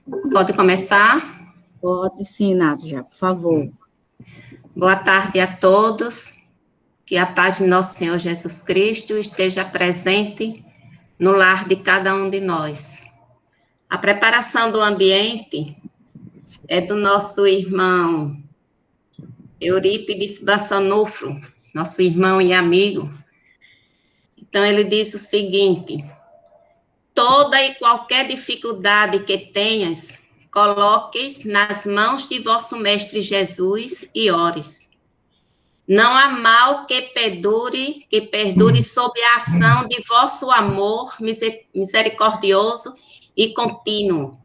Pode começar? Pode sim, Nádia, por favor. Boa tarde a todos. Que a paz de nosso Senhor Jesus Cristo esteja presente no lar de cada um de nós. A preparação do ambiente é do nosso irmão Eurípides Bassanufo, nosso irmão e amigo. Então, ele diz o seguinte: toda e qualquer dificuldade que tenhas, coloques nas mãos de vosso Mestre Jesus e ores. Não há mal que perdure sob a ação de vosso amor misericordioso e contínuo.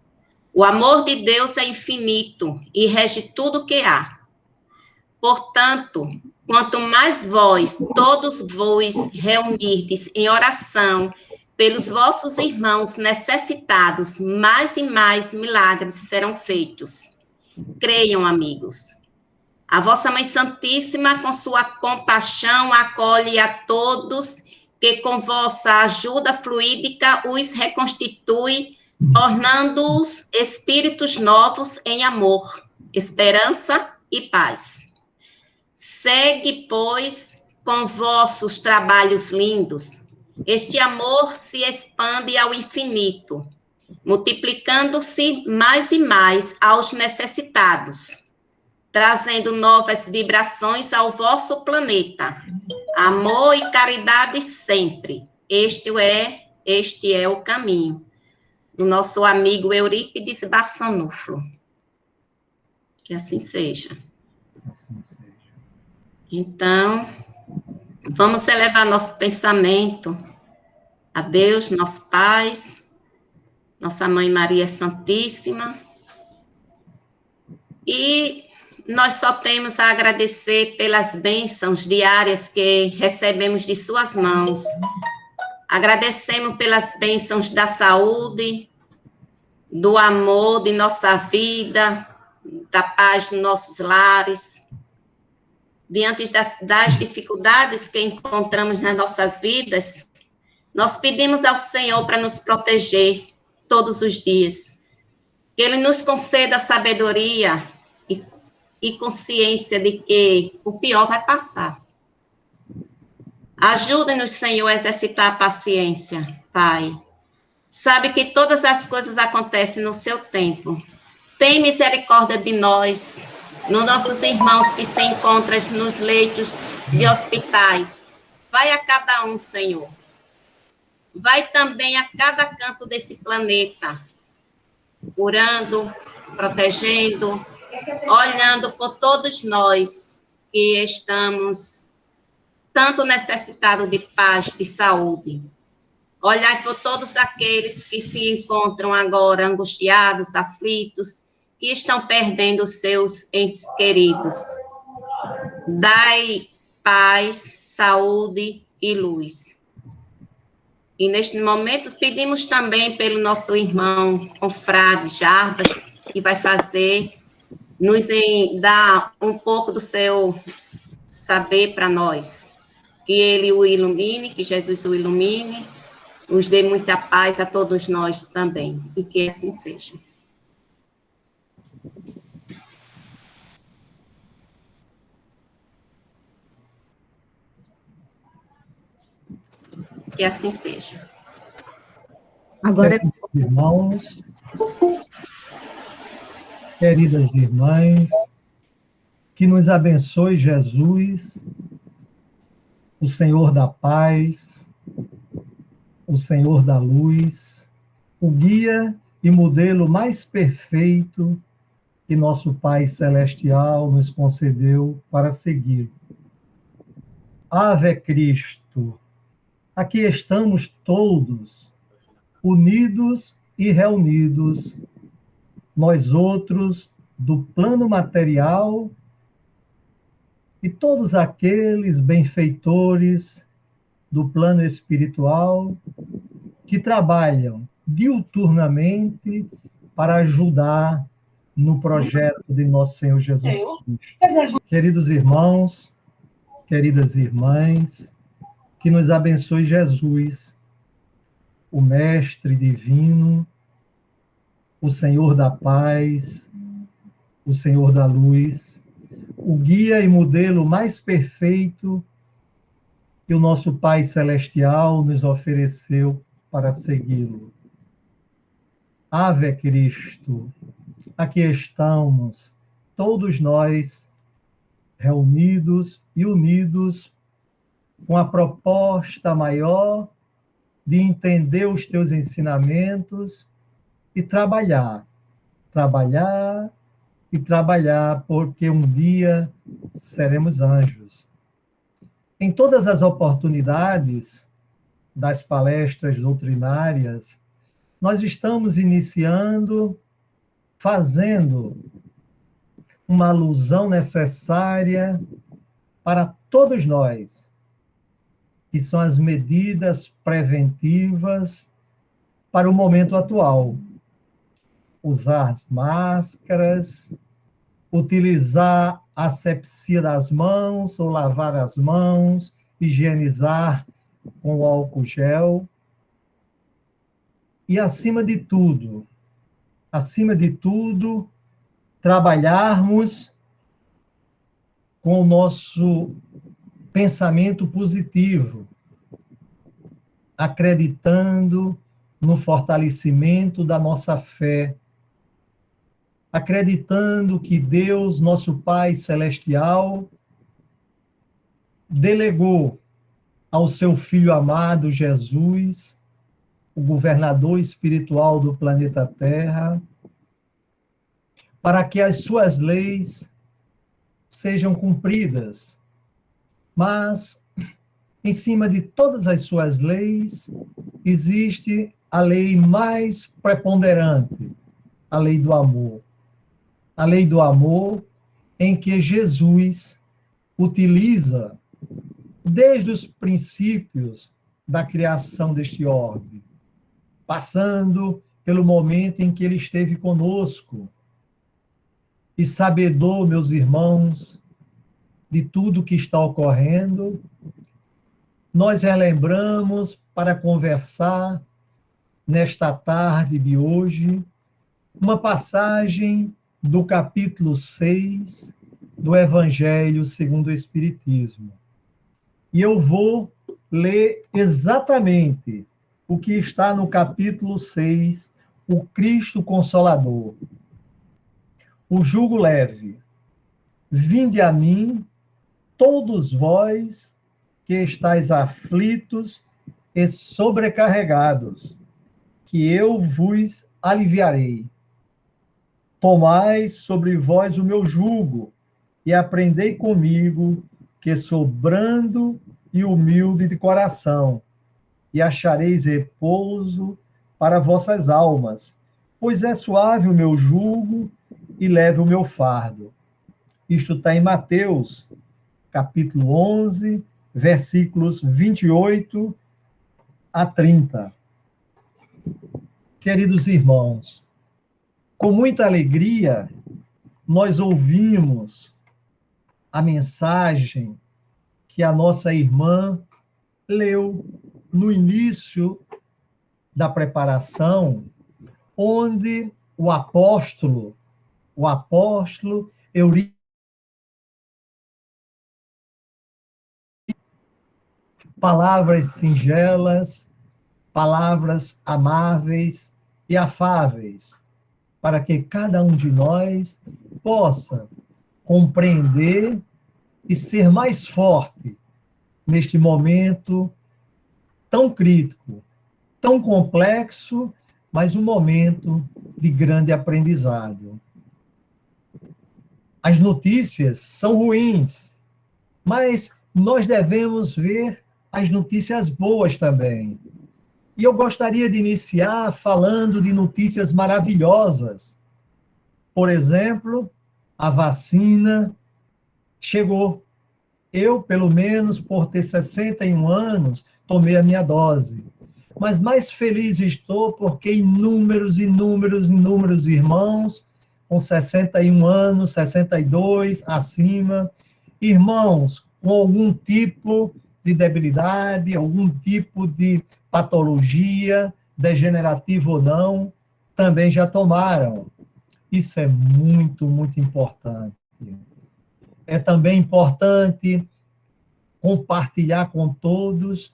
O amor de Deus é infinito e rege tudo que há. Portanto, quanto mais vós, todos vos, reunirdes em oração pelos vossos irmãos necessitados, mais e mais milagres serão feitos. Creiam, amigos. A vossa Mãe Santíssima, com sua compaixão, acolhe a todos que com vossa ajuda fluídica os reconstitui, tornando-os espíritos novos em amor, esperança e paz. Segue, pois, com vossos trabalhos lindos. Este amor se expande ao infinito, multiplicando-se mais e mais aos necessitados, trazendo novas vibrações ao vosso planeta. Amor e caridade sempre. Este é o caminho do nosso amigo Eurípides Bassanufo. Que assim seja. Então, vamos elevar nosso pensamento a Deus, nosso Pai, nossa Mãe Maria Santíssima. E nós só temos a agradecer pelas bênçãos diárias que recebemos de suas mãos. Agradecemos pelas bênçãos da saúde, do amor de nossa vida, da paz nos nossos lares. Diante das dificuldades que encontramos nas nossas vidas, nós pedimos ao Senhor para nos proteger todos os dias. Que Ele nos conceda sabedoria e consciência de que o pior vai passar. Ajuda-nos, Senhor, a exercitar a paciência, Pai. Sabe que todas as coisas acontecem no seu tempo. Tem misericórdia de nós, nos nossos irmãos que se encontram nos leitos de hospitais. Vai a cada um, Senhor. Vai também a cada canto desse planeta, curando, protegendo, olhando por todos nós que estamos tanto necessitados de paz, de saúde. Olhar por todos aqueles que se encontram agora angustiados, aflitos, que estão perdendo os seus entes queridos. Dai paz, saúde e luz. E neste momento pedimos também pelo nosso irmão confrade Jarbas, que vai nos dar um pouco do seu saber para nós. Que ele o ilumine, que Jesus o ilumine, nos dê muita paz a todos nós também, e que assim seja. Que assim seja. Agora, irmãos, queridas irmãs, que nos abençoe Jesus, o Senhor da paz, o Senhor da luz, o guia e modelo mais perfeito que nosso Pai Celestial nos concedeu para seguir. Ave Cristo, aqui estamos todos, unidos e reunidos, nós outros do plano material e todos aqueles benfeitores do plano espiritual que trabalham diuturnamente para ajudar no projeto de nosso Senhor Jesus Cristo. Queridos irmãos, queridas irmãs, que nos abençoe Jesus, o Mestre Divino, o Senhor da paz, o Senhor da luz, o guia e modelo mais perfeito que o nosso Pai Celestial nos ofereceu para segui-lo. Ave Cristo, aqui estamos, todos nós, reunidos e unidos, com a proposta maior de entender os teus ensinamentos e trabalhar e trabalhar, porque um dia seremos anjos. Em todas as oportunidades das palestras doutrinárias, nós estamos iniciando, fazendo uma alusão necessária para todos nós, que são as medidas preventivas para o momento atual. Usar as máscaras, utilizar a asepsia das mãos, ou lavar as mãos, higienizar com o álcool gel. E, acima de tudo, trabalharmos com o nosso pensamento positivo, acreditando no fortalecimento da nossa fé, acreditando que Deus, nosso Pai Celestial, delegou ao seu Filho amado Jesus, o governador espiritual do planeta Terra, para que as suas leis sejam cumpridas. Mas, em cima de todas as suas leis, existe a lei mais preponderante, a lei do amor. A lei do amor em que Jesus utiliza desde os princípios da criação deste orbe, passando pelo momento em que ele esteve conosco, e sabedor, meus irmãos, de tudo que está ocorrendo, nós relembramos para conversar nesta tarde de hoje uma passagem do capítulo 6 do Evangelho segundo o Espiritismo. E eu vou ler exatamente o que está no capítulo 6, o Cristo Consolador. O jugo leve. Vinde a mim, todos vós que estáis aflitos e sobrecarregados, que eu vos aliviarei. Tomai sobre vós o meu jugo e aprendei comigo, que sou brando e humilde de coração, e achareis repouso para vossas almas, pois é suave o meu jugo e leve o meu fardo. Isto está em Mateus, capítulo 11, versículos 28 a 30. Queridos irmãos, com muita alegria, nós ouvimos a mensagem que a nossa irmã leu no início da preparação, onde o apóstolo Eurípides, palavras singelas, palavras amáveis e afáveis, para que cada um de nós possa compreender e ser mais forte neste momento tão crítico, tão complexo, mas um momento de grande aprendizado. As notícias são ruins, mas nós devemos ver as notícias boas também. E eu gostaria de iniciar falando de notícias maravilhosas. Por exemplo, a vacina chegou. Eu, pelo menos, por ter 61 anos, tomei a minha dose. Mas mais feliz estou porque inúmeros irmãos com 61 anos, 62, acima, irmãos com algum tipo de debilidade, algum tipo de patologia, degenerativa ou não, também já tomaram. Isso é muito, muito importante. É também importante compartilhar com todos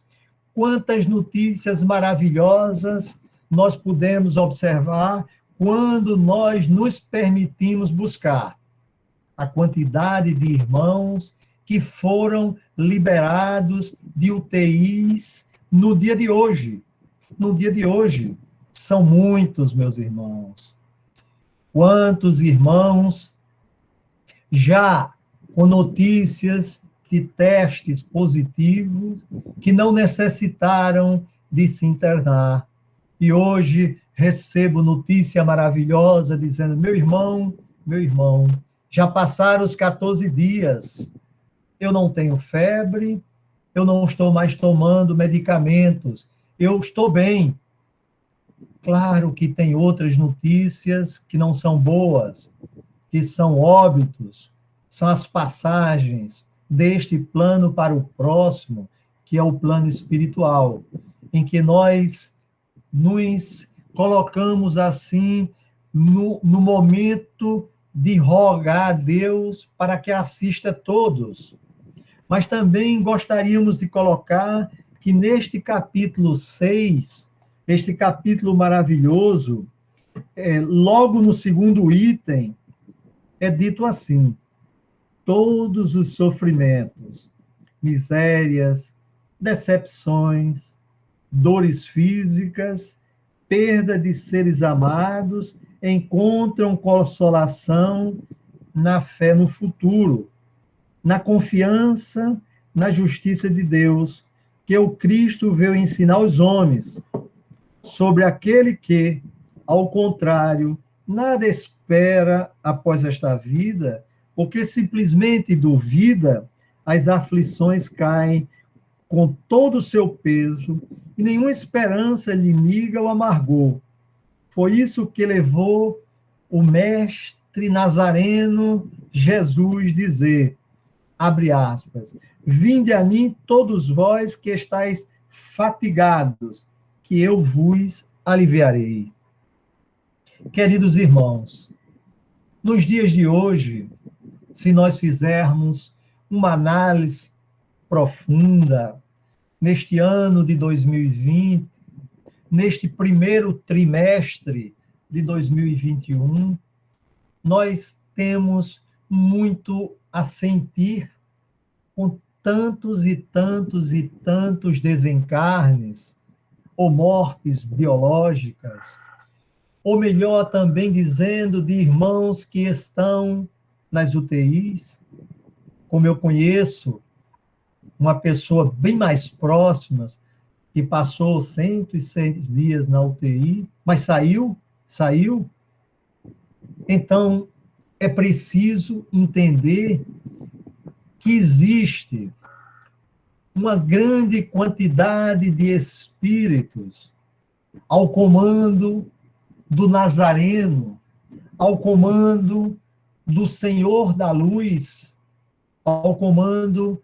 quantas notícias maravilhosas nós podemos observar quando nós nos permitimos buscar. A quantidade de irmãos que foram liberados de UTIs no dia de hoje. No dia de hoje. São muitos, meus irmãos. Quantos irmãos já com notícias de testes positivos que não necessitaram de se internar. E hoje recebo notícia maravilhosa dizendo: meu irmão, já passaram os 14 dias, eu não tenho febre, eu não estou mais tomando medicamentos, eu estou bem. Claro que tem outras notícias que não são boas, que são óbitos, são as passagens deste plano para o próximo, que é o plano espiritual, em que nós nos colocamos assim no momento de rogar a Deus para que assista a todos. Mas também gostaríamos de colocar que neste capítulo 6, este capítulo maravilhoso, logo no segundo item, é dito assim: todos os sofrimentos, misérias, decepções, dores físicas, perda de seres amados, encontram consolação na fé no futuro, na confiança na justiça de Deus, que o Cristo veio ensinar aos homens, sobre aquele que, ao contrário, nada espera após esta vida, porque simplesmente duvida, as aflições caem com todo o seu peso e nenhuma esperança lhe miga o amargor. Foi isso que levou o mestre nazareno Jesus dizer, abre aspas, vinde a mim todos vós que estáis fatigados, que eu vos aliviarei. Queridos irmãos, nos dias de hoje, se nós fizermos uma análise profunda, neste ano de 2020, neste primeiro trimestre de 2021, nós temos muito a sentir com tantos e tantos e tantos desencarnes ou mortes biológicas, ou melhor também dizendo, de irmãos que estão nas UTIs, como eu conheço uma pessoa bem mais próxima, que passou 106 dias na UTI, mas saiu. Então, é preciso entender que existe uma grande quantidade de espíritos ao comando do Nazareno, ao comando do Senhor da Luz, ao comando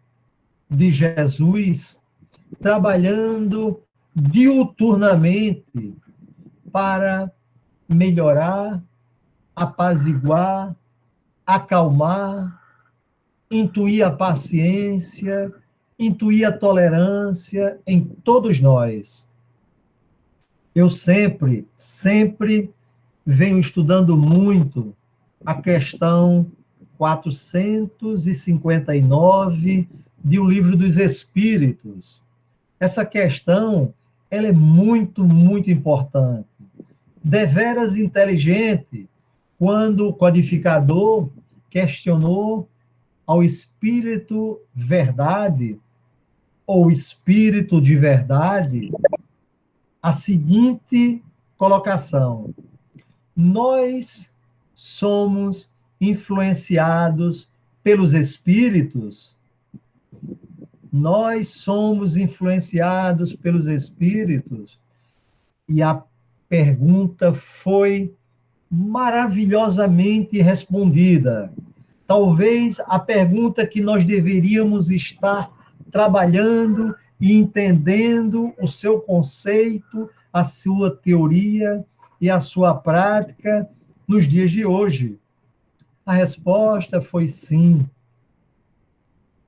de Jesus, trabalhando diuturnamente para melhorar, apaziguar, acalmar, intuir a paciência, intuir a tolerância em todos nós. Eu sempre venho estudando muito a questão 459 de O Livro dos Espíritos. Essa questão, ela é muito, muito importante. Deveras inteligente, quando o codificador questionou ao Espírito Verdade, ou Espírito de Verdade, a seguinte colocação: nós somos influenciados pelos espíritos? Nós somos influenciados pelos espíritos? E a pergunta foi maravilhosamente respondida. Talvez a pergunta que nós deveríamos estar trabalhando e entendendo o seu conceito, a sua teoria, e a sua prática nos dias de hoje? A resposta foi sim,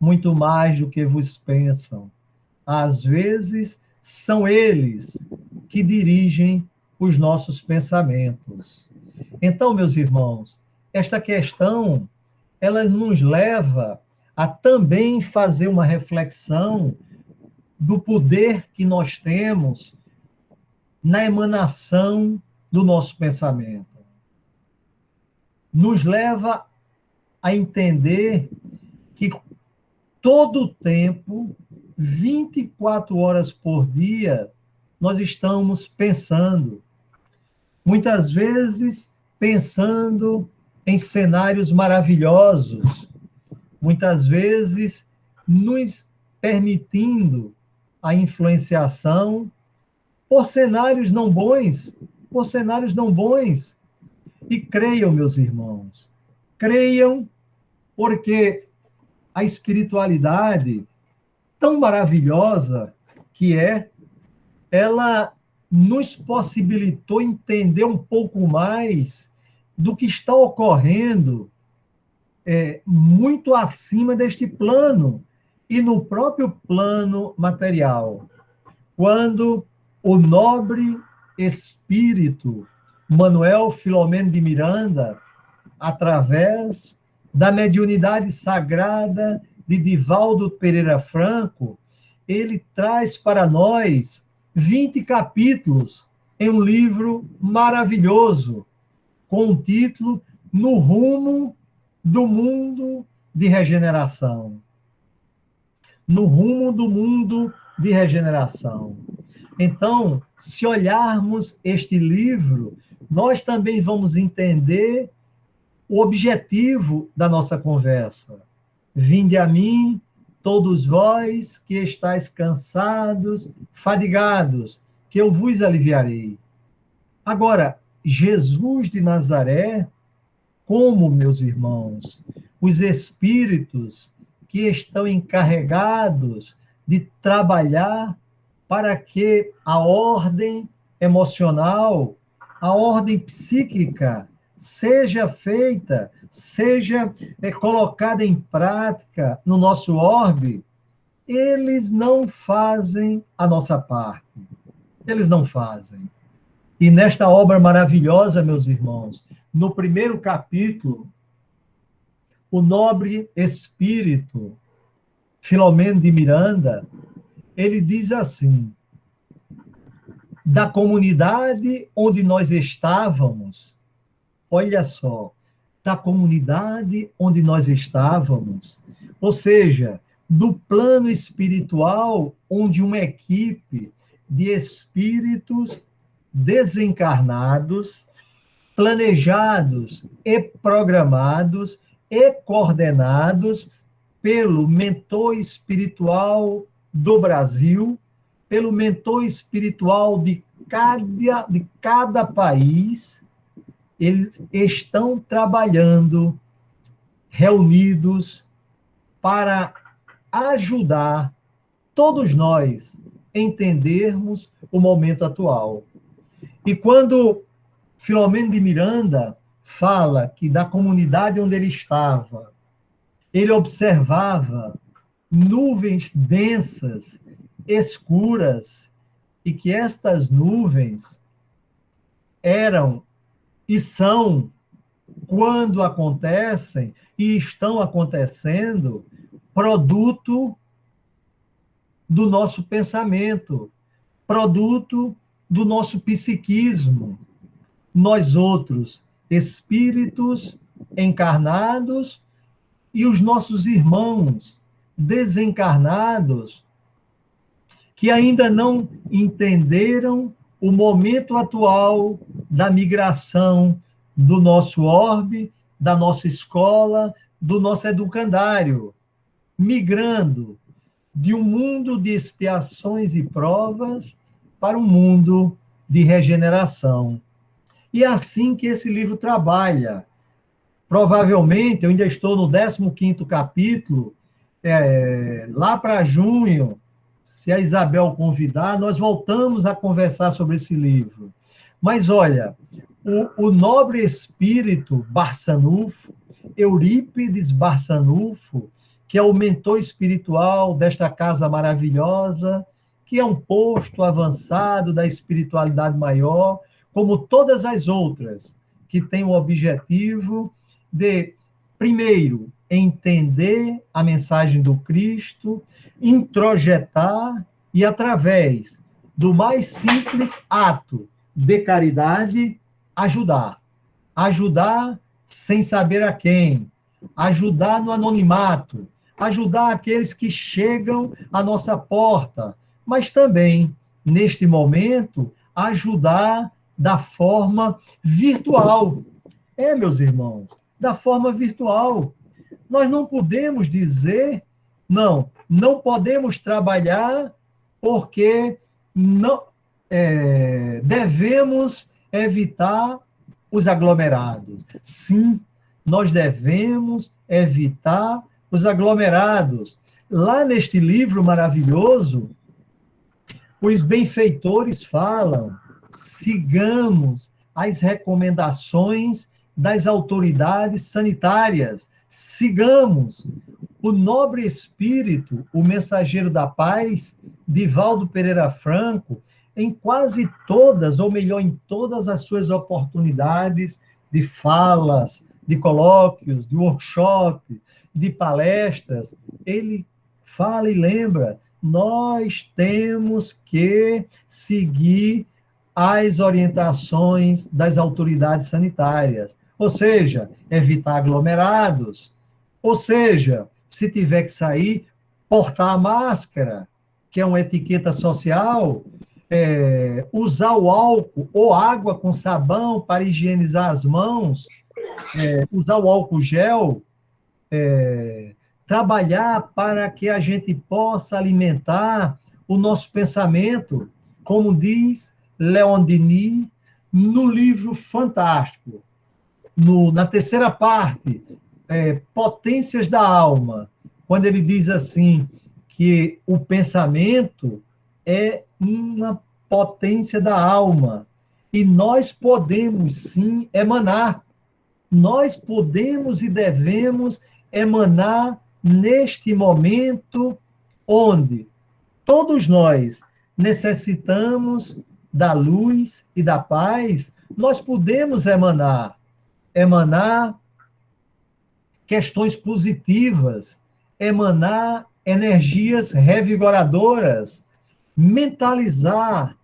muito mais do que vos pensam. Às vezes, são eles que dirigem os nossos pensamentos. Então, meus irmãos, esta questão, ela nos leva a também fazer uma reflexão do poder que nós temos na emanação do nosso pensamento. Nos leva a entender que todo o tempo, 24 horas por dia, nós estamos pensando. Muitas vezes, pensando em cenários maravilhosos. Muitas vezes, nos permitindo a influenciação por cenários não bons, por cenários não bons. E creiam, meus irmãos, creiam, porque a espiritualidade, tão maravilhosa que é, ela nos possibilitou entender um pouco mais do que está ocorrendo muito acima deste plano e no próprio plano material. Quando o nobre espírito Manuel Filomeno de Miranda, através da mediunidade sagrada de Divaldo Pereira Franco, ele traz para nós 20 capítulos em um livro maravilhoso, com o título No Rumo do Mundo de Regeneração. No rumo do mundo de regeneração. Então, se olharmos este livro, nós também vamos entender o objetivo da nossa conversa. Vinde a mim, todos vós que estáis cansados, fadigados, que eu vos aliviarei. Agora, Jesus de Nazaré, como, meus irmãos, os espíritos que estão encarregados de trabalhar para que a ordem emocional, a ordem psíquica, seja feita, seja colocada em prática no nosso orbe, eles não fazem a nossa parte. Eles não fazem. E nesta obra maravilhosa, meus irmãos, no primeiro capítulo, o nobre espírito Filomeno de Miranda, ele diz assim: da comunidade onde nós estávamos, olha só, da comunidade onde nós estávamos, ou seja, do plano espiritual onde uma equipe de espíritos desencarnados, planejados e programados e coordenados pelo mentor espiritual do Brasil, pelo mentor espiritual de cada país, eles estão trabalhando, reunidos, para ajudar todos nós a entendermos o momento atual. E quando Filomeno de Miranda fala que da comunidade onde ele estava, ele observava nuvens densas, escuras, e que estas nuvens eram e são, quando acontecem e estão acontecendo, produto do nosso pensamento, produto do nosso psiquismo. Nós outros, espíritos encarnados, e os nossos irmãos desencarnados, que ainda não entenderam o momento atual da migração do nosso orbe, da nossa escola, do nosso educandário, migrando de um mundo de expiações e provas para um mundo de regeneração. E é assim que esse livro trabalha. Provavelmente, eu ainda estou no 15º capítulo, lá para junho, se a Isabel convidar, nós voltamos a conversar sobre esse livro. Mas olha, o nobre espírito Barçanufo, Eurípides Barçanufo, que é o mentor espiritual desta casa maravilhosa, que é um posto avançado da espiritualidade maior, como todas as outras, que tem o objetivo de, primeiro, entender a mensagem do Cristo, introjetar e, através do mais simples ato de caridade, ajudar. Ajudar sem saber a quem. Ajudar no anonimato. Ajudar aqueles que chegam à nossa porta. Mas também, neste momento, ajudar da forma virtual. Meus irmãos, da forma virtual. Nós não podemos dizer, não podemos trabalhar porque não devemos evitar os aglomerados. Sim, nós devemos evitar os aglomerados. Lá neste livro maravilhoso, os benfeitores falam, sigamos as recomendações das autoridades sanitárias, sigamos o nobre espírito, o mensageiro da paz, Divaldo Pereira Franco, em quase todas, ou melhor, em todas as suas oportunidades de falas, de colóquios, de workshop, de palestras, ele fala e lembra, nós temos que seguir as orientações das autoridades sanitárias, ou seja, evitar aglomerados, ou seja, se tiver que sair, portar a máscara, que é uma etiqueta social, usar o álcool ou água com sabão para higienizar as mãos, usar o álcool gel, trabalhar para que a gente possa alimentar o nosso pensamento, como diz Leon Denis no livro fantástico, na terceira parte, Potências da Alma, quando ele diz assim, que o pensamento é uma potência da alma, e nós podemos, sim, emanar. Nós podemos e devemos emanar neste momento onde todos nós necessitamos da luz e da paz, nós podemos emanar questões positivas, emanar energias revigoradoras, mentalizar,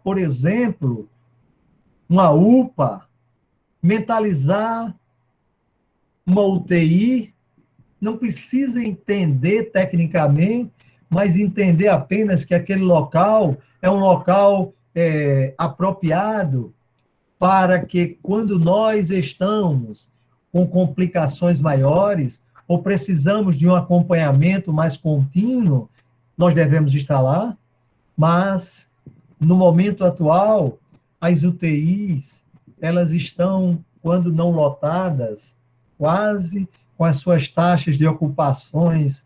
por exemplo, uma UPA, mentalizar uma UTI, não precisa entender tecnicamente, mas entender apenas que aquele local é um local apropriado para que, quando nós estamos com complicações maiores, ou precisamos de um acompanhamento mais contínuo, nós devemos estar lá, mas, no momento atual, as UTIs, elas estão, quando não lotadas, quase com as suas taxas de ocupações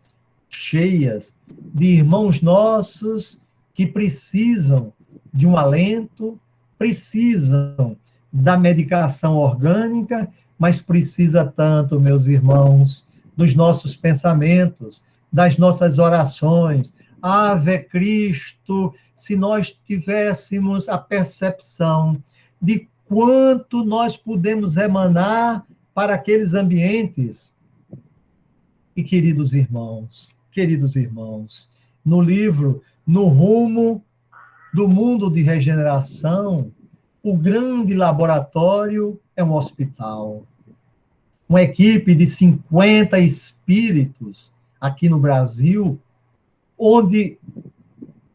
cheias, de irmãos nossos que precisam de um alento, precisam da medicação orgânica, mas precisa tanto, meus irmãos, dos nossos pensamentos, das nossas orações. Ave Cristo, se nós tivéssemos a percepção de quanto nós podemos emanar para aqueles ambientes. E, queridos irmãos, no livro No Rumo do Mundo de Regeneração, o grande laboratório é um hospital. Uma equipe de 50 espíritos aqui no Brasil, onde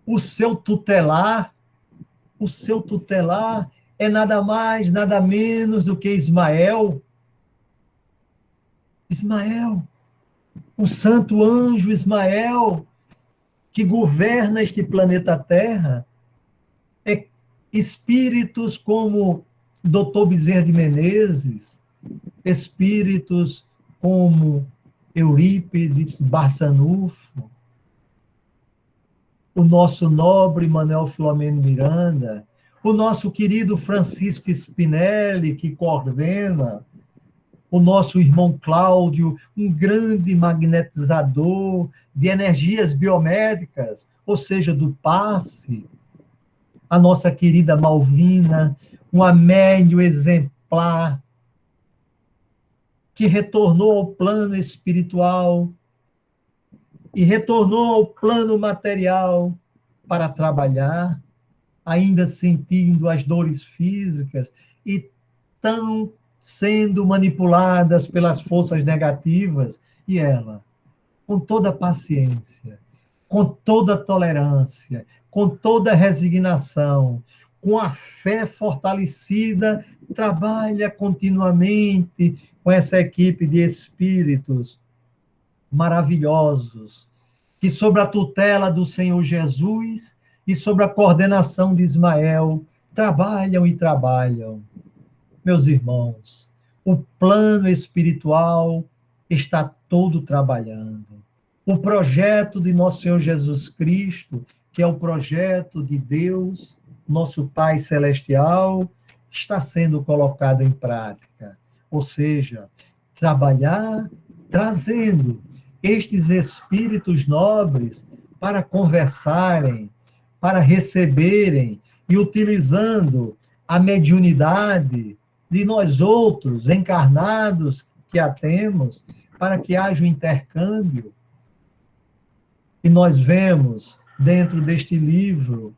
o seu tutelar é nada mais, nada menos do que Ismael. O santo anjo Ismael, que governa este planeta Terra, espíritos como Dr. Bezerra de Menezes, espíritos como Eurípides Barçanufo, o nosso nobre Manuel Filomeno Miranda, o nosso querido Francisco Spinelli, que coordena, o nosso irmão Cláudio, um grande magnetizador de energias biomédicas, ou seja, do passe, a nossa querida Malvina, um amélio exemplar, que retornou ao plano espiritual e retornou ao plano material para trabalhar, ainda sentindo as dores físicas e tão sendo manipuladas pelas forças negativas, e ela, com toda paciência, com toda tolerância, com toda resignação, com a fé fortalecida, trabalha continuamente com essa equipe de espíritos maravilhosos, que sob a tutela do Senhor Jesus e sob a coordenação de Ismael, trabalham e trabalham. Meus irmãos, o plano espiritual está todo trabalhando. O projeto de nosso Senhor Jesus Cristo, que é o projeto de Deus, nosso Pai Celestial, está sendo colocado em prática. Ou seja, trabalhar trazendo estes espíritos nobres para conversarem, para receberem e utilizando a mediunidade de nós outros encarnados que a temos, para que haja um intercâmbio. E nós vemos dentro deste livro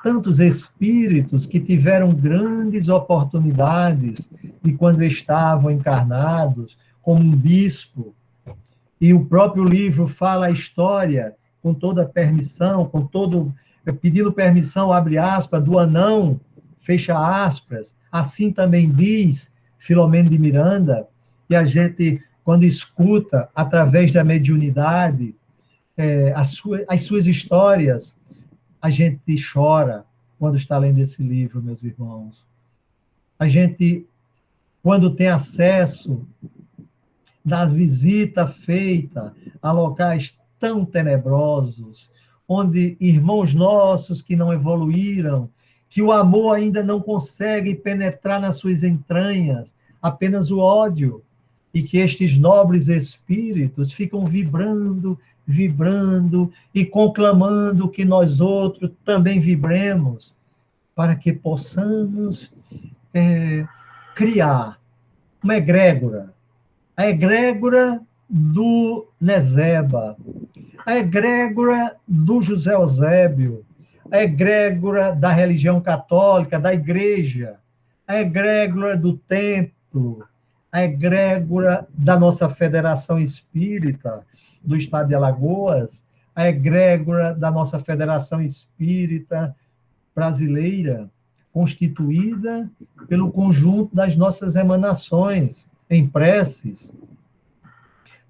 tantos espíritos que tiveram grandes oportunidades de quando estavam encarnados, como um bispo. E o próprio livro fala a história, com toda permissão, pedindo permissão, abre aspas, do anão, fecha aspas. Assim também diz Filomeno de Miranda, e a gente, quando escuta, através da mediunidade, as suas histórias, a gente chora quando está lendo esse livro, meus irmãos. A gente, quando tem acesso das visitas feitas a locais tão tenebrosos, onde irmãos nossos que não evoluíram, que o amor ainda não consegue penetrar nas suas entranhas, apenas o ódio, e que estes nobres espíritos ficam vibrando e conclamando que nós outros também vibremos, para que possamos criar uma egrégora, a egrégora do Nezeba, a egrégora do José Eusébio, a egrégora da religião católica, da igreja, a egrégora do templo, a egrégora da nossa Federação Espírita do Estado de Alagoas, a egrégora da nossa Federação Espírita Brasileira, constituída pelo conjunto das nossas emanações em preces,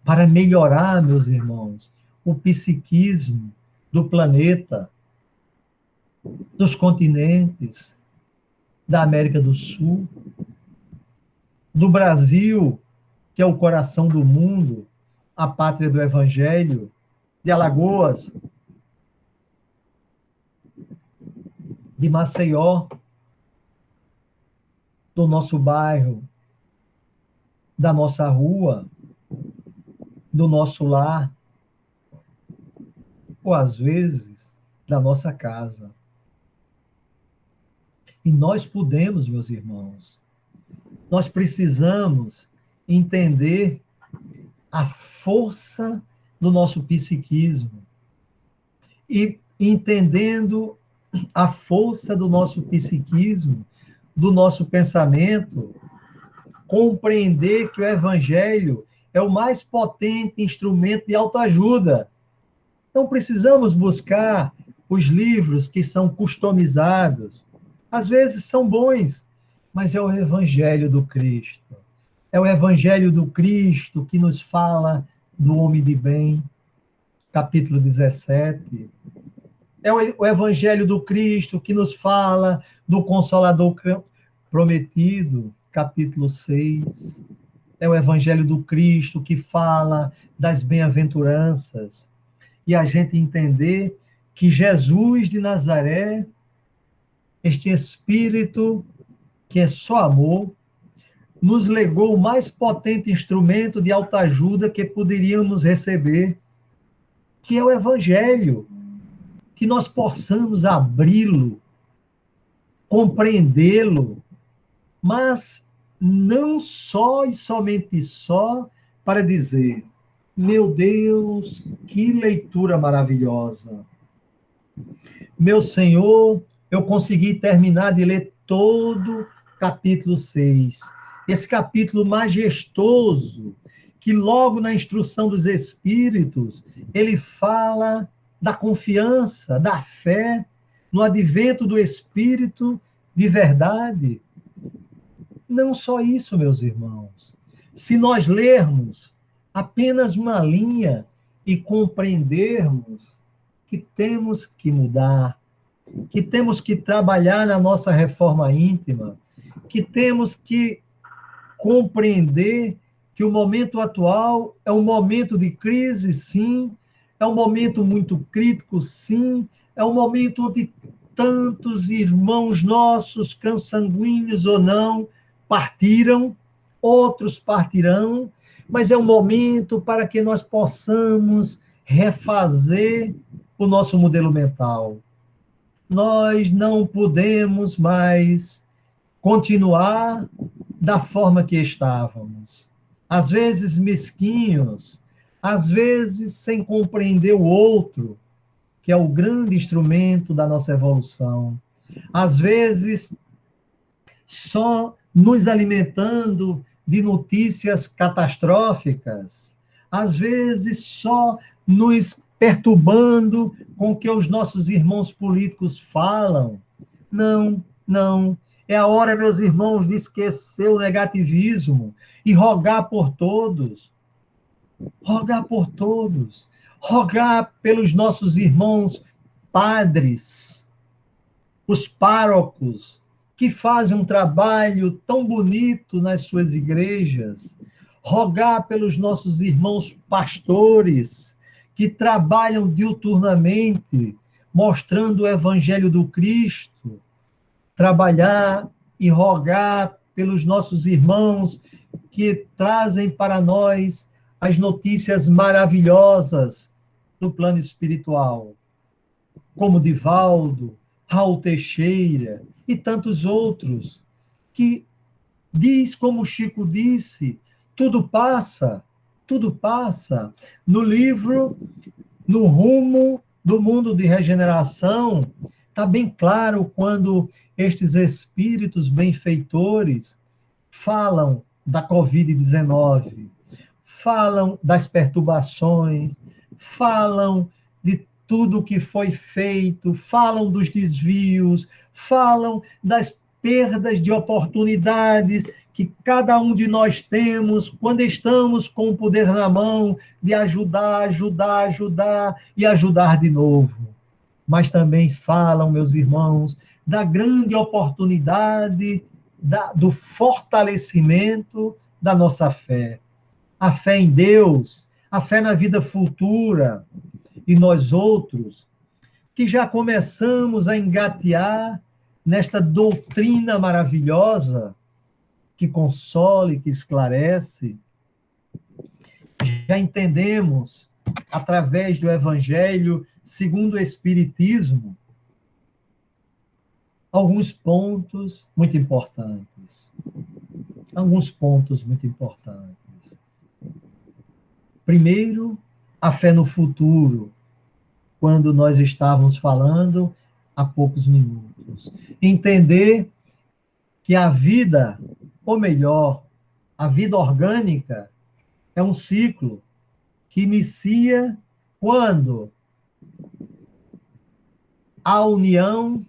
para melhorar, meus irmãos, o psiquismo do planeta, dos continentes, da América do Sul, do Brasil, que é o coração do mundo, a pátria do Evangelho, de Alagoas, de Maceió, do nosso bairro, da nossa rua, do nosso lar, ou às vezes da nossa casa. E nós podemos, meus irmãos, nós precisamos entender a força do nosso psiquismo. E entendendo a força do nosso psiquismo, do nosso pensamento, compreender que o Evangelho é o mais potente instrumento de autoajuda. Não precisamos buscar os livros que são customizados. Às vezes são bons, mas é o Evangelho do Cristo. É o Evangelho do Cristo que nos fala do homem de bem, capítulo 17. É o Evangelho do Cristo que nos fala do Consolador prometido, capítulo 6. É o Evangelho do Cristo que fala das bem-aventuranças. E a gente entender que Jesus de Nazaré este Espírito, que é só amor, nos legou o mais potente instrumento de autoajuda que poderíamos receber, que é o Evangelho, que nós possamos abri-lo, compreendê-lo, mas não só e somente só para dizer, meu Deus, que leitura maravilhosa. Meu Senhor, eu consegui terminar de ler todo capítulo 6. Esse capítulo majestoso, que logo na instrução dos Espíritos, ele fala da confiança, da fé, no advento do Espírito de verdade. Não só isso, meus irmãos. Se nós lermos apenas uma linha e compreendermos que temos que mudar, que temos que trabalhar na nossa reforma íntima, que temos que compreender que o momento atual é um momento de crise, sim, é um momento muito crítico, sim, é um momento onde tantos irmãos nossos, consanguíneos ou não, partiram, outros partirão, mas é um momento para que nós possamos refazer o nosso modelo mental. Nós não podemos mais continuar da forma que estávamos. Às vezes mesquinhos, às vezes sem compreender o outro, que é o grande instrumento da nossa evolução. Às vezes só nos alimentando de notícias catastróficas, às vezes só nos perturbando com o que os nossos irmãos políticos falam. Não, não. É a hora, meus irmãos, de esquecer o negativismo e rogar por todos. Rogar por todos. Rogar pelos nossos irmãos padres, os párocos, que fazem um trabalho tão bonito nas suas igrejas. Rogar pelos nossos irmãos pastores, que trabalham diuturnamente, mostrando o Evangelho do Cristo. Trabalhar e rogar pelos nossos irmãos que trazem para nós as notícias maravilhosas do plano espiritual, como Divaldo, Raul Teixeira e tantos outros, que diz como Chico disse, tudo passa, tudo passa. No livro, No Rumo do Mundo de Regeneração, está bem claro quando estes espíritos benfeitores falam da Covid-19, falam das perturbações, falam de tudo que foi feito, falam dos desvios, falam das perdas de oportunidades que cada um de nós temos quando estamos com o poder na mão de ajudar e ajudar de novo. Mas também falam, meus irmãos, da grande oportunidade do fortalecimento da nossa fé. A fé em Deus, a fé na vida futura. E nós outros, que já começamos a engatear nesta doutrina maravilhosa, que consola e que esclarece, já entendemos, através do Evangelho segundo o Espiritismo, alguns pontos muito importantes. Alguns pontos muito importantes. Primeiro, a fé no futuro, quando nós estávamos falando há poucos minutos. Entender que a vida, ou melhor, a vida orgânica, é um ciclo que inicia quando a união,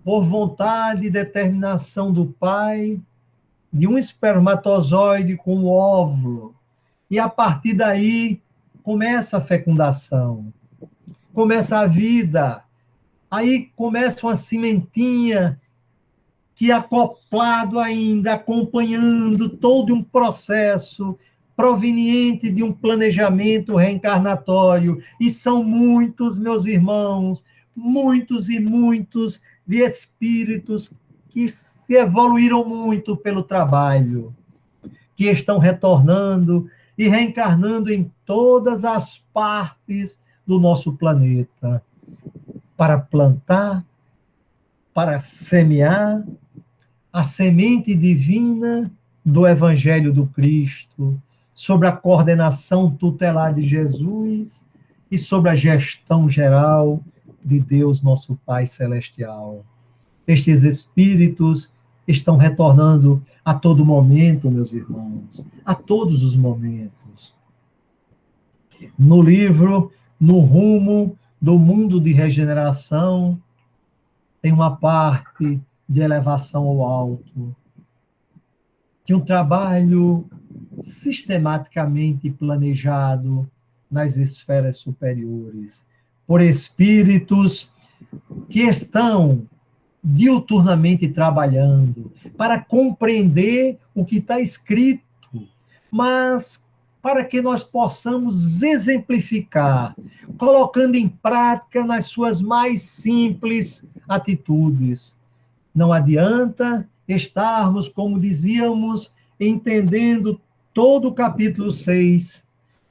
por vontade e determinação do Pai, de um espermatozoide com o óvulo, e a partir daí começa a fecundação, começa a vida, aí começa uma sementinha que acoplado ainda, acompanhando todo um processo proveniente de um planejamento reencarnatório, e são muitos, meus irmãos, muitos e muitos de espíritos que se evoluíram muito pelo trabalho, que estão retornando e reencarnando em todas as partes do nosso planeta, para plantar, para semear a semente divina do Evangelho do Cristo, sobre a coordenação tutelar de Jesus e sobre a gestão geral de Deus, nosso Pai Celestial. Estes espíritos estão retornando a todo momento, meus irmãos, a todos os momentos. No livro No Rumo do Mundo de Regeneração, tem uma parte de elevação ao alto, de um trabalho sistematicamente planejado nas esferas superiores, por espíritos que estão diuturnamente trabalhando para compreender o que está escrito, mas para que nós possamos exemplificar, colocando em prática nas suas mais simples atitudes. Não adianta estarmos, como dizíamos, entendendo todo o capítulo 6.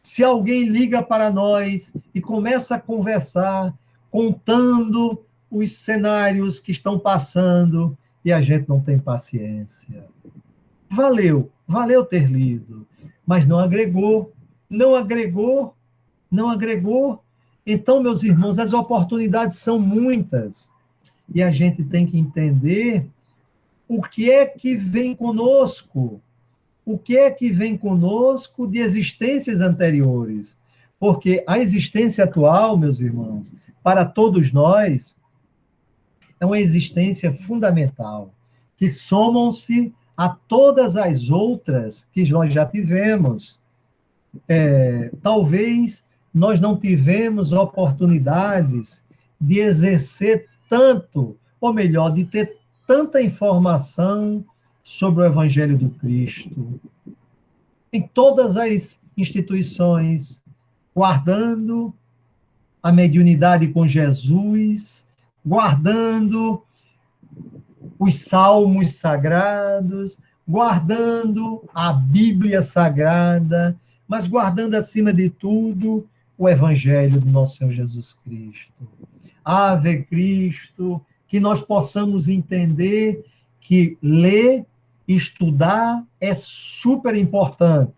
Se alguém liga para nós e começa a conversar, contando os cenários que estão passando, e a gente não tem paciência. Valeu ter lido, mas não agregou. Então, meus irmãos, as oportunidades são muitas, e a gente tem que entender o que é que vem conosco, de existências anteriores. Porque a existência atual, meus irmãos, para todos nós, é uma existência fundamental, que somam-se a todas as outras que nós já tivemos. Talvez nós não tivemos oportunidades de exercer tanto, ou melhor, de ter tanta informação sobre o Evangelho do Cristo. Em todas as instituições, guardando a mediunidade com Jesus, guardando os salmos sagrados, guardando a Bíblia Sagrada, mas guardando, acima de tudo, o Evangelho do nosso Senhor Jesus Cristo. Ave Cristo, que nós possamos entender que ler, estudar é super importante.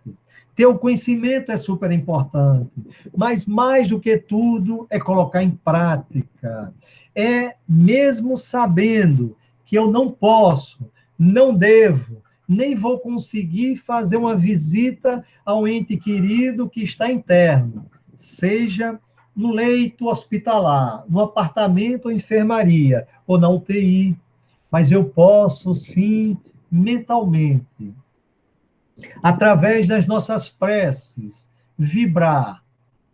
Ter o conhecimento é super importante. Mas, mais do que tudo, é colocar em prática. É mesmo sabendo que eu não posso, não devo, nem vou conseguir fazer uma visita a um ente querido que está interno, seja no leito hospitalar, no apartamento ou enfermaria, ou na UTI. Mas eu posso, sim, mentalmente, através das nossas preces, vibrar,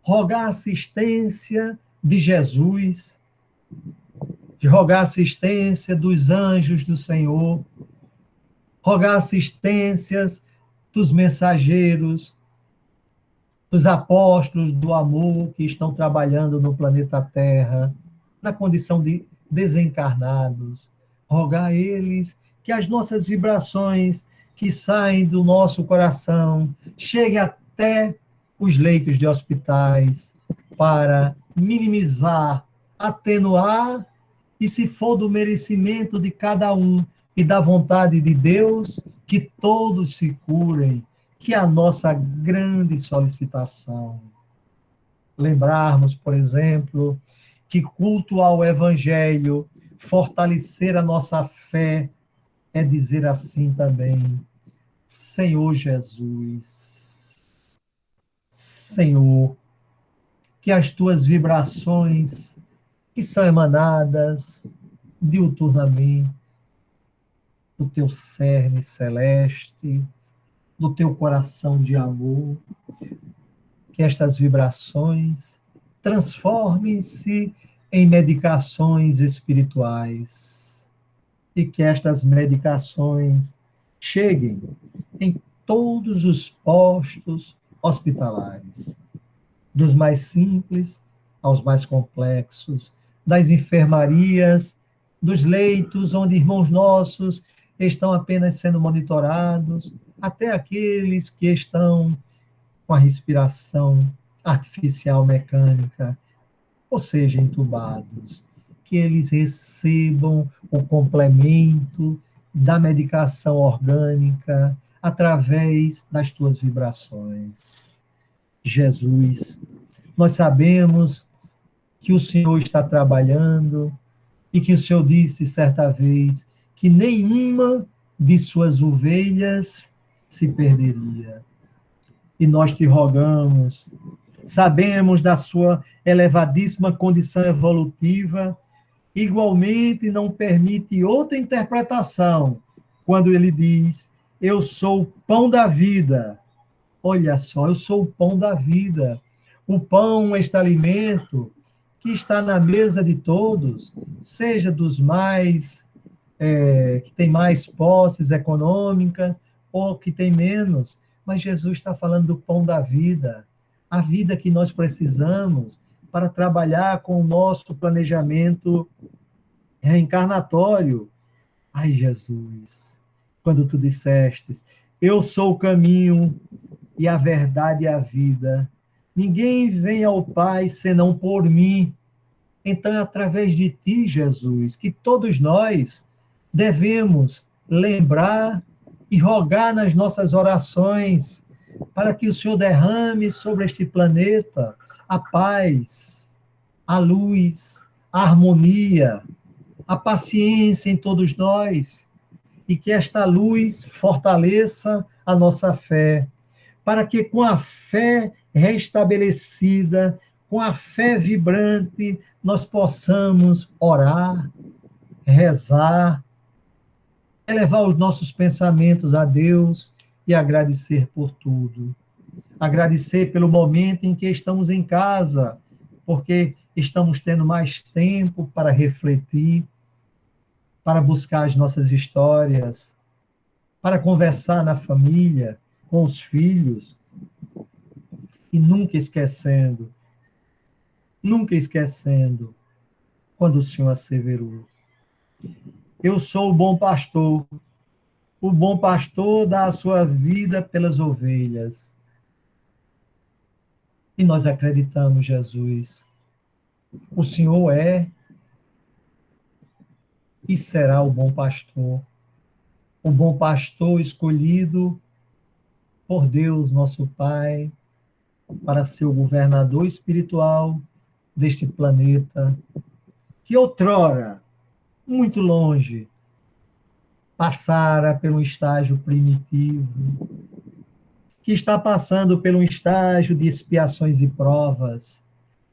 rogar assistência de Jesus, de rogar assistência dos anjos do Senhor, rogar assistências dos mensageiros, dos apóstolos do amor que estão trabalhando no planeta Terra, na condição de desencarnados, rogar a eles que as nossas vibrações que saem do nosso coração cheguem até os leitos de hospitais para minimizar, atenuar, e se for do merecimento de cada um e da vontade de Deus, que todos se curem, que é a nossa grande solicitação. Lembrarmos, por exemplo, que culto ao Evangelho, fortalecer a nossa fé, é dizer assim também: Senhor Jesus, Senhor, que as tuas vibrações, que são emanadas diuturnamente do teu cerne celeste, do teu coração de amor, que estas vibrações transformem-se em medicações espirituais e que estas medicações cheguem em todos os postos hospitalares, dos mais simples aos mais complexos, das enfermarias dos leitos onde irmãos nossos estão apenas sendo monitorados, até aqueles que estão com a respiração artificial mecânica, ou seja, entubados, que eles recebam o complemento da medicação orgânica através das tuas vibrações. Jesus, nós sabemos que o Senhor está trabalhando e que o Senhor disse certa vez que nenhuma de suas ovelhas se perderia. E nós te rogamos, sabemos da sua elevadíssima condição evolutiva, igualmente não permite outra interpretação quando ele diz: eu sou o pão da vida. Olha só, eu sou o pão da vida. O pão, este alimento que está na mesa de todos, seja dos mais, que tem mais posses econômicas, ou que tem menos, mas Jesus está falando do pão da vida, a vida que nós precisamos para trabalhar com o nosso planejamento reencarnatório. Ai, Jesus, quando tu dissestes, eu sou o caminho e a verdade e a vida, ninguém vem ao Pai senão por mim. Então é através de ti, Jesus, que todos nós devemos lembrar e rogar nas nossas orações para que o Senhor derrame sobre este planeta a paz, a luz, a harmonia, a paciência em todos nós, e que esta luz fortaleça a nossa fé, para que com a fé restabelecida, com a fé vibrante, nós possamos orar, rezar, elevar os nossos pensamentos a Deus e agradecer por tudo. Agradecer pelo momento em que estamos em casa, porque estamos tendo mais tempo para refletir, para buscar as nossas histórias, para conversar na família, com os filhos, e nunca esquecendo, quando o Senhor asseverou: eu sou o bom pastor dá a sua vida pelas ovelhas. E nós acreditamos, Jesus, o Senhor é e será o bom pastor escolhido por Deus, nosso Pai, para ser o governador espiritual deste planeta, que outrora, muito longe, passara por um estágio primitivo, que está passando por um estágio de expiações e provas,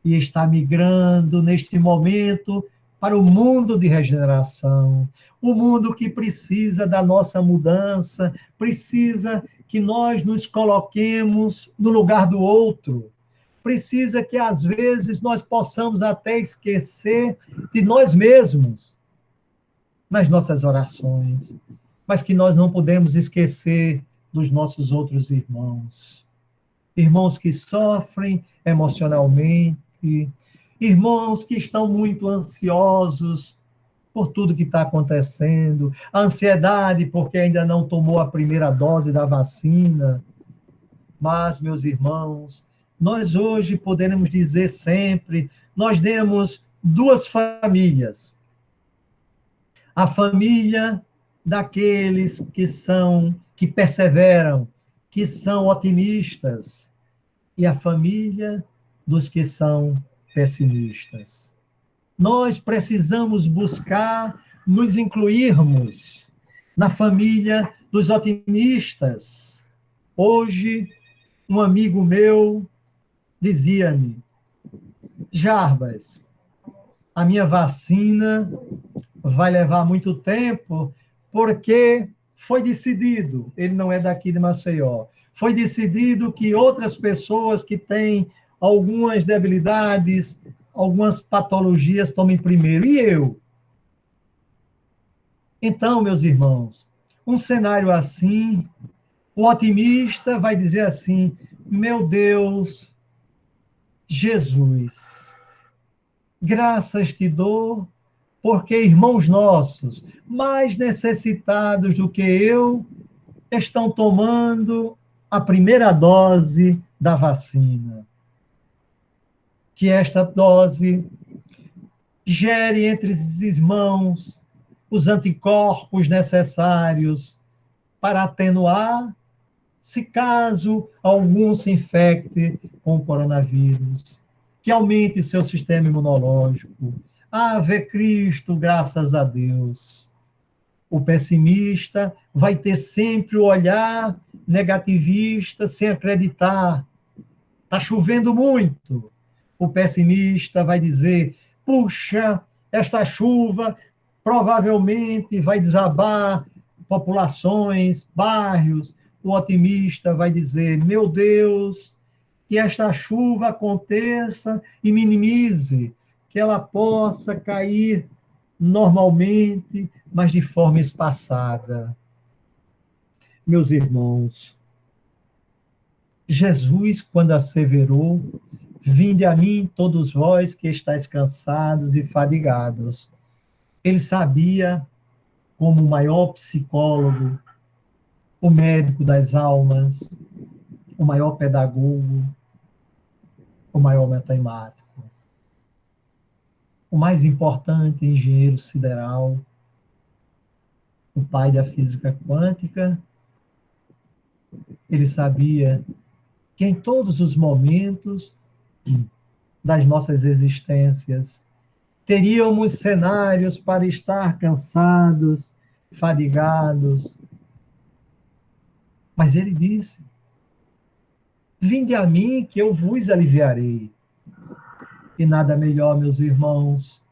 e está migrando neste momento para o mundo de regeneração, o mundo que precisa da nossa mudança, precisa que nós nos coloquemos no lugar do outro, precisa que às vezes nós possamos até esquecer de nós mesmos nas nossas orações, mas que nós não podemos esquecer dos nossos outros irmãos. Irmãos que sofrem emocionalmente, irmãos que estão muito ansiosos por tudo que está acontecendo, a ansiedade porque ainda não tomou a primeira dose da vacina. Mas, meus irmãos, nós hoje poderemos dizer sempre, nós temos duas famílias. A família daqueles que perseveram, que são otimistas, e a família dos que são pessimistas. Nós precisamos buscar nos incluirmos na família dos otimistas. Hoje, um amigo meu dizia-me: Jarbas, a minha vacina vai levar muito tempo, porque foi decidido, ele não é daqui de Maceió, foi decidido que outras pessoas que têm algumas debilidades, algumas patologias tomem primeiro, e eu? Então, meus irmãos, um cenário assim, o otimista vai dizer assim: meu Deus, Jesus, graças te dou, porque irmãos nossos, mais necessitados do que eu, estão tomando a primeira dose da vacina. Que esta dose gere entre esses irmãos os anticorpos necessários para atenuar, se caso algum se infecte com o coronavírus, que aumente seu sistema imunológico. Ave Cristo, graças a Deus. O pessimista vai ter sempre o olhar negativista, sem acreditar. Está chovendo muito. O pessimista vai dizer, puxa, esta chuva provavelmente vai desabar populações, bairros. O otimista vai dizer, meu Deus, que esta chuva aconteça e minimize, que ela possa cair normalmente, mas de forma espaçada. Meus irmãos, Jesus, quando asseverou, vinde a mim todos vós que estáis cansados e fadigados, ele sabia, como o maior psicólogo, o médico das almas, o maior pedagogo, o maior matemático, o mais importante engenheiro sideral, o pai da física quântica. Ele sabia que em todos os momentos das nossas existências teríamos cenários para estar cansados, fadigados. Mas ele disse, vinde a mim que eu vos aliviarei. E nada melhor, meus irmãos,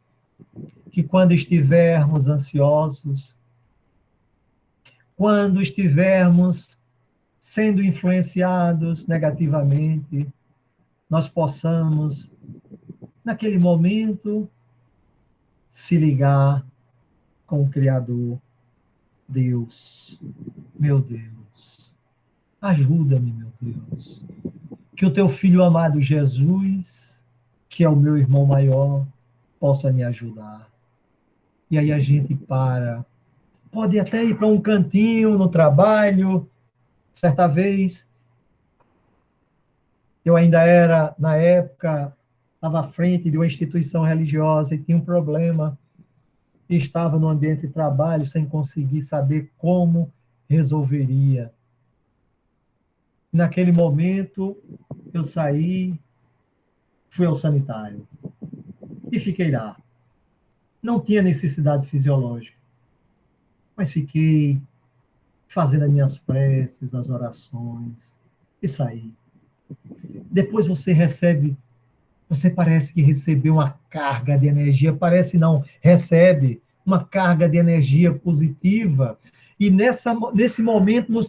que quando estivermos ansiosos, quando estivermos sendo influenciados negativamente, nós possamos, naquele momento, se ligar com o Criador. Deus, meu Deus, ajuda-me, meu Deus, que o teu filho amado Jesus, que é o meu irmão maior, possa me ajudar. E aí a gente pode até ir para um cantinho no trabalho. Certa vez, eu ainda era, na época, estava à frente de uma instituição religiosa e tinha um problema, e estava no ambiente de trabalho sem conseguir saber como resolveria. Naquele momento, eu saí, fui ao sanitário e fiquei lá. Não tinha necessidade fisiológica, mas fiquei fazendo as minhas preces, as orações, e saí. Depois você parece que recebeu uma carga de energia, parece não, recebe uma carga de energia positiva, e nesse momento nós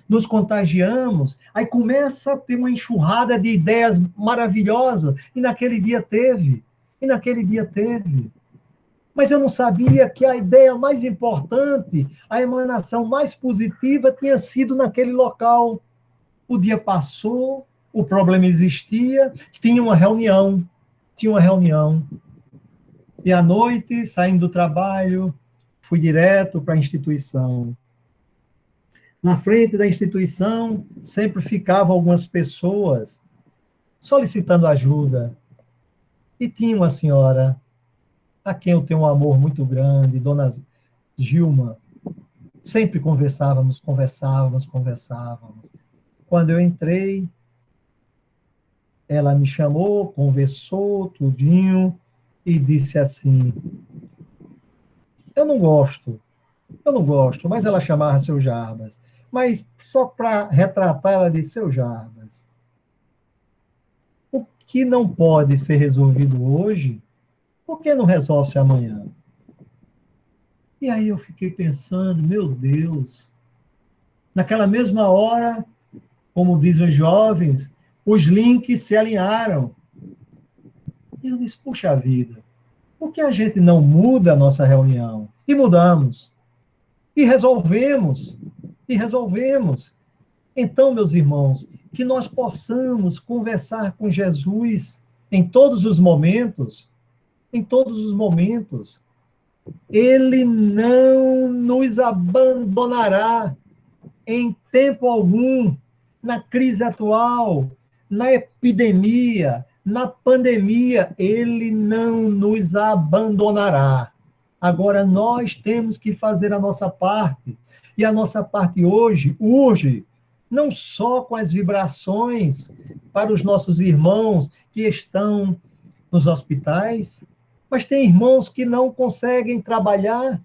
nos contagiamos, aí começa a ter uma enxurrada de ideias maravilhosas, e naquele dia teve. Mas eu não sabia que a ideia mais importante, a emanação mais positiva tinha sido naquele local. O dia passou, o problema existia, tinha uma reunião. E à noite, saindo do trabalho, fui direto para a instituição. Na frente da instituição, sempre ficavam algumas pessoas solicitando ajuda. E tinha uma senhora, a quem eu tenho um amor muito grande, Dona Gilma. Sempre conversávamos. Quando eu entrei, ela me chamou, conversou, tudinho, e disse assim, eu não gosto, mas ela chamava seu Jarbas. Mas só para retratar, ela disse, seu Jarbas, o que não pode ser resolvido hoje, por que não resolve-se amanhã? E aí eu fiquei pensando, meu Deus, naquela mesma hora, como dizem os jovens, os links se alinharam. E eu disse, puxa vida, por que a gente não muda a nossa reunião? E mudamos. E resolvemos. Então, meus irmãos, que nós possamos conversar com Jesus em todos os momentos, Ele não nos abandonará em tempo algum, na crise atual, na epidemia, na pandemia, ele não nos abandonará. Agora, nós temos que fazer a nossa parte. E a nossa parte hoje urge, não só com as vibrações para os nossos irmãos que estão nos hospitais, mas tem irmãos que não conseguem trabalhar,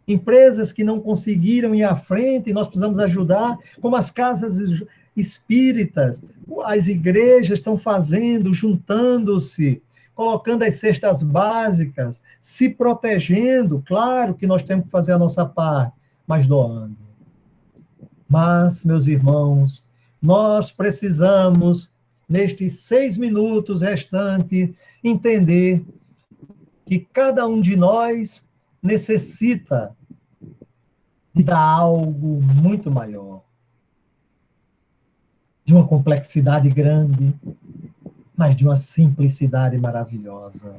empresas que não conseguiram ir à frente, e nós precisamos ajudar, como as casas espíritas, as igrejas estão fazendo, juntando-se, colocando as cestas básicas, se protegendo. Claro que nós temos que fazer a nossa parte, mas doando. Mas, meus irmãos, nós precisamos, nestes 6 minutos restantes, entender que cada um de nós necessita de dar algo muito maior, de uma complexidade grande, mas de uma simplicidade maravilhosa.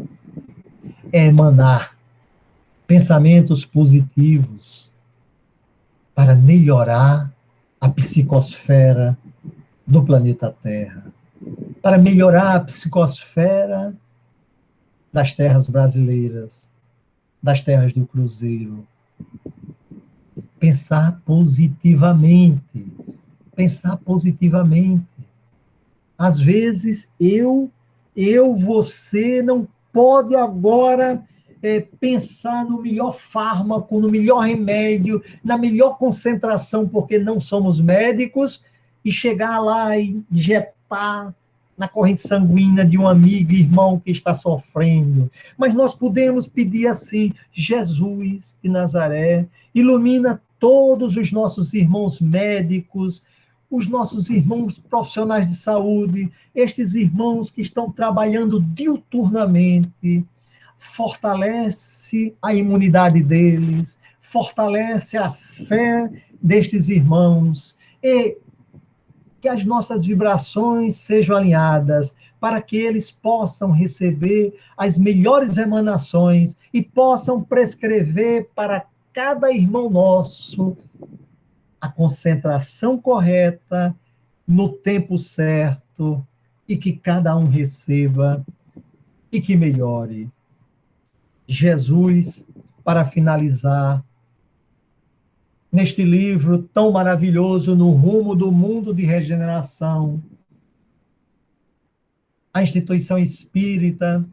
É emanar pensamentos positivos para melhorar a psicosfera do planeta Terra, para melhorar a psicosfera das terras brasileiras, das terras do Cruzeiro. Pensar positivamente. Pensar positivamente. Às vezes, você não pode agora pensar no melhor fármaco, no melhor remédio, na melhor concentração, porque não somos médicos, e chegar lá e injetar na corrente sanguínea de um amigo, irmão que está sofrendo. Mas nós podemos pedir assim: Jesus de Nazaré, ilumina todos os nossos irmãos médicos, os nossos irmãos profissionais de saúde, estes irmãos que estão trabalhando diuturnamente, fortalece a imunidade deles, fortalece a fé destes irmãos, e que as nossas vibrações sejam alinhadas para que eles possam receber as melhores emanações e possam prescrever para cada irmão nosso a concentração correta, no tempo certo, e que cada um receba e que melhore. Jesus, para finalizar, neste livro tão maravilhoso, No Rumo do Mundo de Regeneração, a instituição espírita,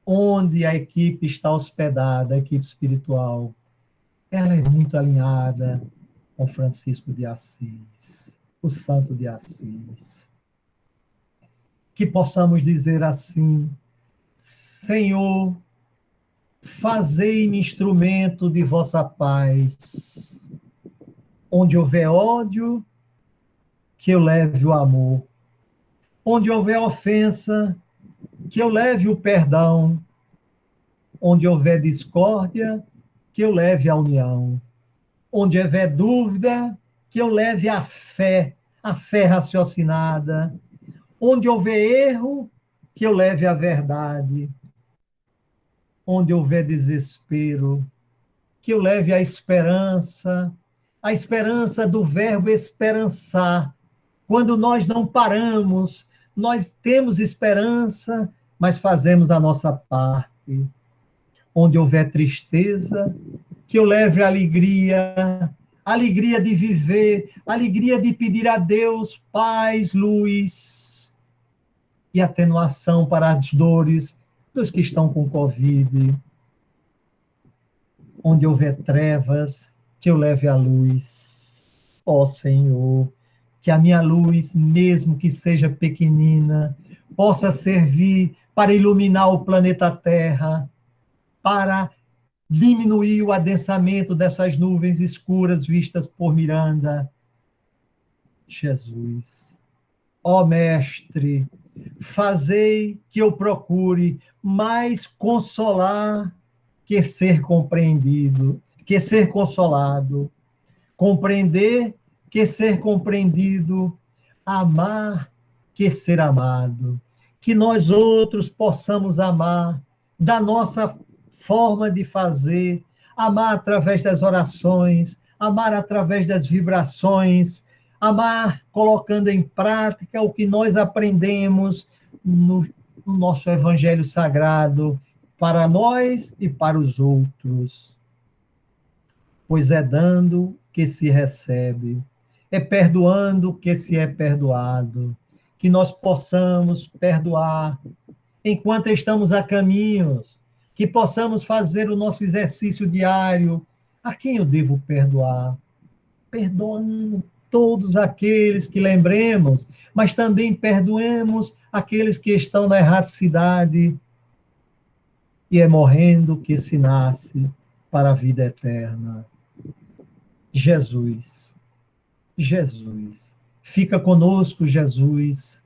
onde a equipe está hospedada, a equipe espiritual, ela é muito alinhada com Francisco de Assis, o Santo de Assis. Que possamos dizer assim: Senhor, fazei-me instrumento de vossa paz. Onde houver ódio, que eu leve o amor. Onde houver ofensa, que eu leve o perdão. Onde houver discórdia, que eu leve a união. Onde houver dúvida, que eu leve a fé raciocinada. Onde houver erro, que eu leve a verdade. Onde houver desespero, que eu leve a esperança do verbo esperançar. Quando nós não paramos, nós temos esperança, mas fazemos a nossa parte. Onde houver tristeza, que eu leve a alegria de viver, alegria de pedir a Deus paz, luz e atenuação para as dores dos que estão com Covid. Onde houver trevas, que eu leve a luz. Ó Senhor, que a minha luz, mesmo que seja pequenina, possa servir para iluminar o planeta Terra, para diminuir o adensamento dessas nuvens escuras vistas por Miranda. Jesus, ó Mestre, fazei que eu procure mais consolar que ser compreendido, que ser consolado, compreender que ser compreendido, amar que ser amado, que nós outros possamos amar da nossa forma de fazer, amar através das orações, amar através das vibrações, amar colocando em prática o que nós aprendemos no nosso Evangelho Sagrado, para nós e para os outros. Pois é dando que se recebe, é perdoando que se é perdoado, que nós possamos perdoar enquanto estamos a caminhos, que possamos fazer o nosso exercício diário. A quem eu devo perdoar? Perdoando todos aqueles que lembremos, mas também perdoemos aqueles que estão na erraticidade, e é morrendo que se nasce para a vida eterna. Jesus, Jesus, fica conosco, Jesus,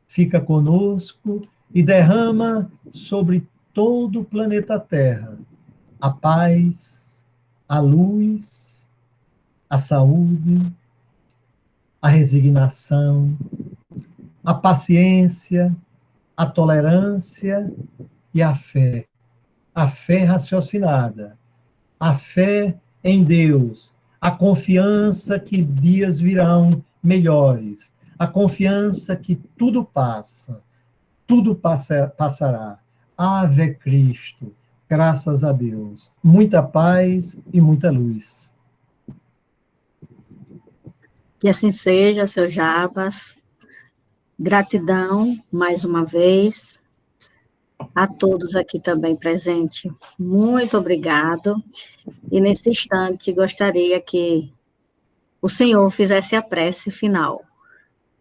fica conosco e derrama sobre todo o planeta Terra a paz, a luz, a saúde, a resignação, a paciência, a tolerância e a fé raciocinada, a fé em Deus, a confiança que dias virão melhores, a confiança que tudo passa, tudo passará. Ave Cristo, graças a Deus. Muita paz e muita luz. Que assim seja, seu Jarbas. Gratidão, mais uma vez, a todos aqui também presentes. Muito obrigado. E nesse instante, gostaria que o senhor fizesse a prece final.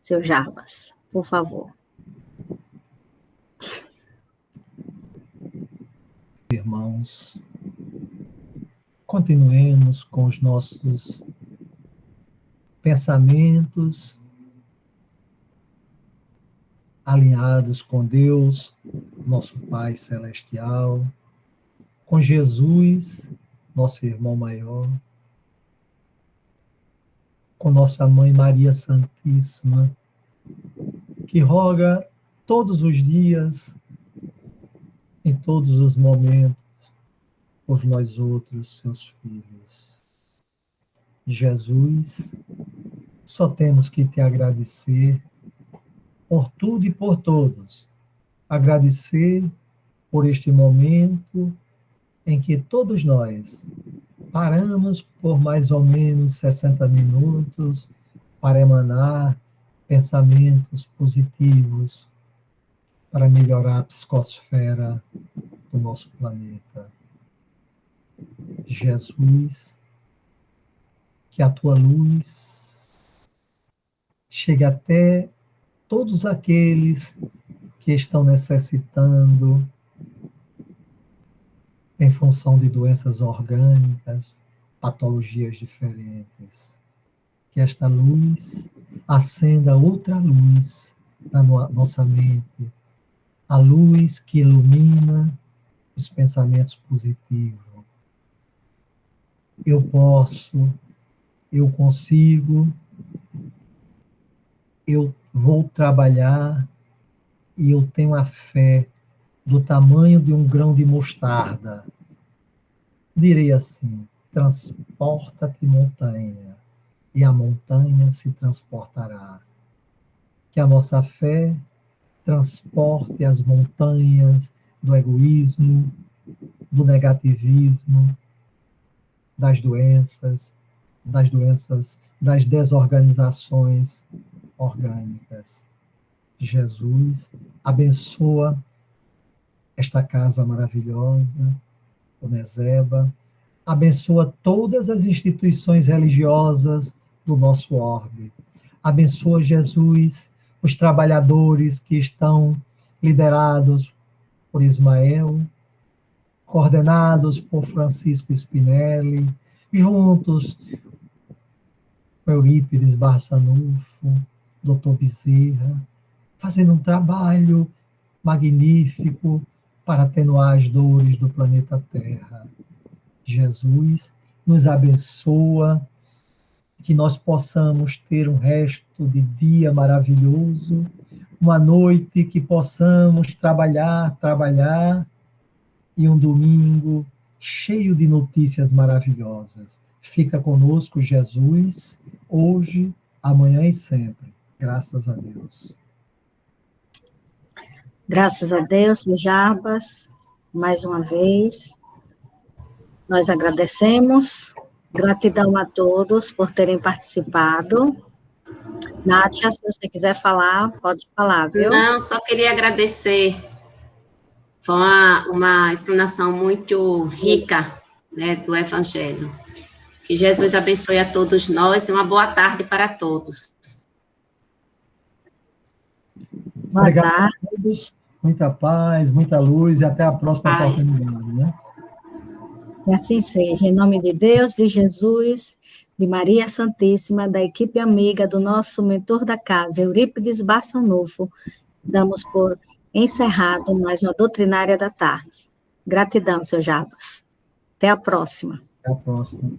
Seu Jarbas, por favor. Irmãos, continuemos com os nossos pensamentos alinhados com Deus, nosso Pai Celestial, com Jesus, nosso irmão maior, com nossa Mãe Maria Santíssima, que roga todos os dias, em todos os momentos, por nós outros, seus filhos. Jesus, só temos que te agradecer por tudo e por todos. Agradecer por este momento em que todos nós paramos por mais ou menos 60 minutos para emanar pensamentos positivos para melhorar a psicosfera do nosso planeta. Jesus, que a tua luz chegue até todos aqueles que estão necessitando em função de doenças orgânicas, patologias diferentes. Que esta luz acenda outra luz na nossa mente, a luz que ilumina os pensamentos positivos. Eu posso, eu consigo, eu vou trabalhar e eu tenho a fé do tamanho de um grão de mostarda. Direi assim: transporta-te, montanha, e a montanha se transportará. Que a nossa fé transporte as montanhas do egoísmo, do negativismo, das doenças, das desorganizações orgânicas. Jesus, abençoa esta casa maravilhosa, o Neseba, abençoa todas as instituições religiosas do nosso orbe. Abençoa, Jesus, os trabalhadores que estão liderados por Ismael, coordenados por Francisco Spinelli, juntos com Eurípides Barçanufo, Dr. Bezerra, fazendo um trabalho magnífico para atenuar as dores do planeta Terra. Jesus nos abençoa, que nós possamos ter um resto de dia maravilhoso, uma noite que possamos trabalhar, e um domingo cheio de notícias maravilhosas. Fica conosco, Jesus, hoje, amanhã e sempre. Graças a Deus. Graças a Deus, seu Jabas, mais uma vez. Nós agradecemos. Gratidão a todos por terem participado. Nátia, se você quiser falar, pode falar, viu? Não, só queria agradecer. Foi uma explanação muito rica, né, do Evangelho. Que Jesus abençoe a todos nós e uma boa tarde para todos. Boa Obrigado tarde. a todos. Muita paz, muita luz e até a próxima oportunidade, né? Que assim seja, em nome de Deus, de Jesus, de Maria Santíssima, da equipe amiga do nosso mentor da casa, Eurípides Barçanufo, damos por encerrado mais uma doutrinária da tarde. Gratidão, seu Jabas. Até a próxima. Até a próxima.